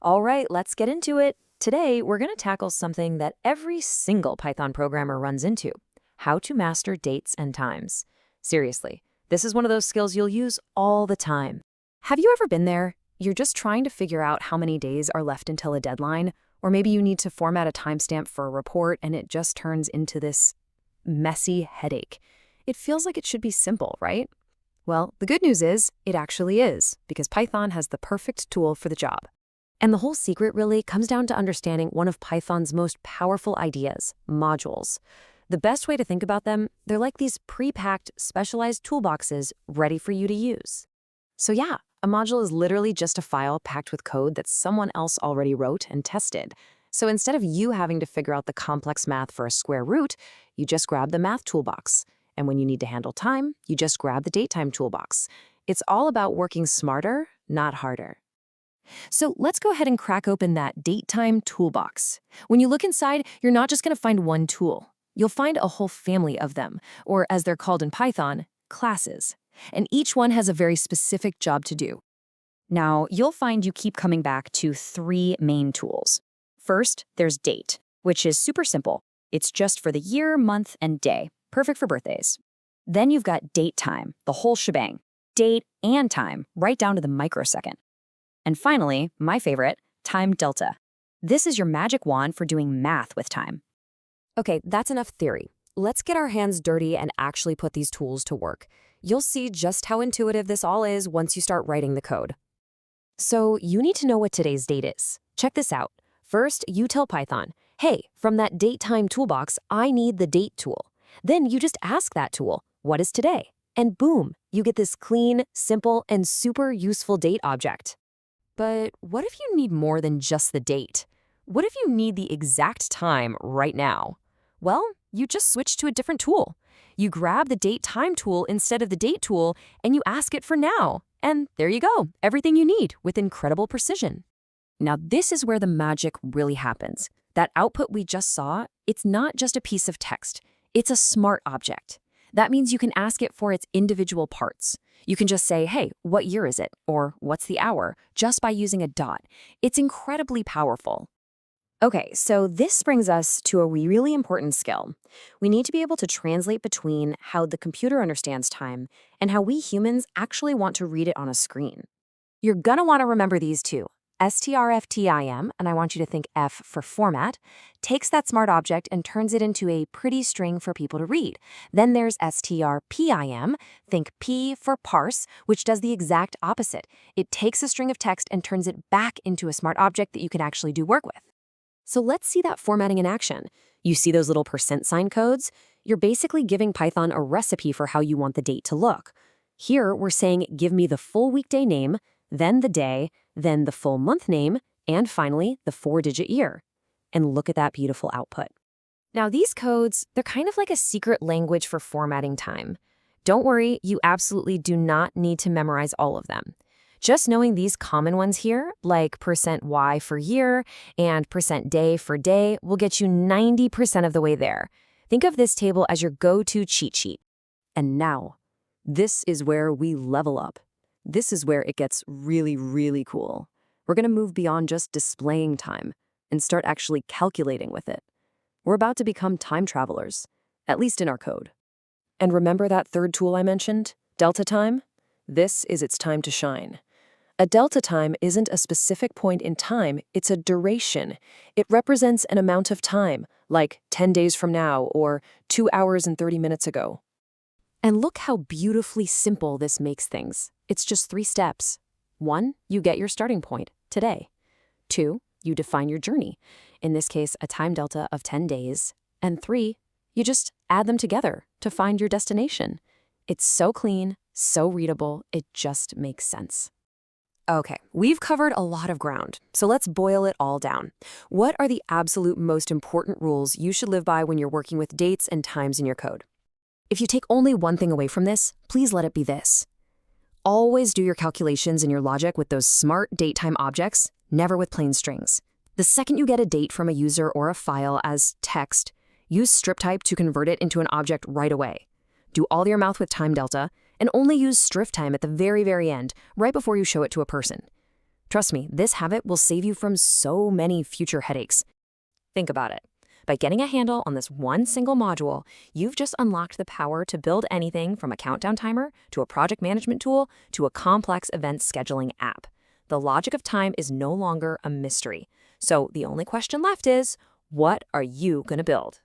All right, let's get into it. Today, we're going to tackle something that every single Python programmer runs into: how to master dates and times. Seriously, this is one of those skills you'll use all the time. Have you ever been there? You're just trying to figure out how many days are left until a deadline, or maybe you need to format a timestamp for a report and it just turns into this messy headache. It feels like it should be simple, right? Well, the good news is it actually is, because Python has the perfect tool for the job. And the whole secret really comes down to understanding one of Python's most powerful ideas: modules. The best way to think about them, they're like these pre-packed, specialized toolboxes ready for you to use. So yeah, a module is literally just a file packed with code that someone else already wrote and tested. So instead of you having to figure out the complex math for a square root, you just grab the math toolbox. And when you need to handle time, you just grab the datetime toolbox. It's all about working smarter, not harder. So let's go ahead and crack open that datetime toolbox. When you look inside, you're not just going to find one tool. You'll find a whole family of them, or as they're called in Python, classes. And each one has a very specific job to do. Now, you'll find you keep coming back to three main tools. First, there's date, which is super simple. It's just for the year, month, and day, perfect for birthdays. Then you've got datetime, the whole shebang. Date and time, right down to the microsecond. And finally, my favorite, Timedelta. This is your magic wand for doing math with time. Okay, that's enough theory. Let's get our hands dirty and actually put these tools to work. You'll see just how intuitive this all is once you start writing the code. So you need to know what today's date is. Check this out. First, you tell Python, hey, from that datetime toolbox, I need the date tool. Then you just ask that tool, what is today? And boom, you get this clean, simple, and super useful date object. But what if you need more than just the date? What if you need the exact time right now? Well, you just switch to a different tool. You grab the datetime tool instead of the date tool, and you ask it for now. And there you go, everything you need with incredible precision. Now, this is where the magic really happens. That output we just saw, it's not just a piece of text. It's a smart object. That means you can ask it for its individual parts. You can just say, hey, what year is it? Or what's the hour? Just by using a dot. It's incredibly powerful. Okay, so this brings us to a really important skill. We need to be able to translate between how the computer understands time and how we humans actually want to read it on a screen. You're gonna want to remember these two. strftim, and I want you to think F for format, takes that smart object and turns it into a pretty string for people to read. Then there's strpim, think P for parse, which does the exact opposite. It takes a string of text and turns it back into a smart object that you can actually do work with. So let's see that formatting in action. You see those little %sign codes? You're basically giving Python a recipe for how you want the date to look. Here, we're saying, give me the full weekday name, then the day, then the full month name, and finally, the 4-digit year. And look at that beautiful output. Now, these codes, they're kind of like a secret language for formatting time. Don't worry, you absolutely do not need to memorize all of them. Just knowing these common ones here, like %y for year and %day for day, will get you 90% of the way there. Think of this table as your go-to cheat sheet. And now, this is where we level up. This is where it gets really, really cool. We're going to move beyond just displaying time and start actually calculating with it. We're about to become time travelers, at least in our code. And remember that third tool I mentioned, Datetime? This is its time to shine. A Datetime isn't a specific point in time, it's a duration. It represents an amount of time, like 10 days from now or 2 hours and 30 minutes ago. And look how beautifully simple this makes things. It's just 3 steps. 1, you get your starting point, today. 2, you define your journey, in this case, a time delta of 10 days. And 3, you just add them together to find your destination. It's so clean, so readable, it just makes sense. Okay, we've covered a lot of ground, so let's boil it all down. What are the absolute most important rules you should live by when you're working with dates and times in your code? If you take only one thing away from this, please let it be this. Always do your calculations and your logic with those smart datetime objects, never with plain strings. The second you get a date from a user or a file as text, use strip type to convert it into an object right away. Do all your math with Timedelta, and only use strip time at the very end, right before you show it to a person. Trust me, this habit will save you from so many future headaches. Think about it. By getting a handle on this one single module, you've just unlocked the power to build anything from a countdown timer to a project management tool to a complex event scheduling app. The logic of time is no longer a mystery. So the only question left is, what are you going to build?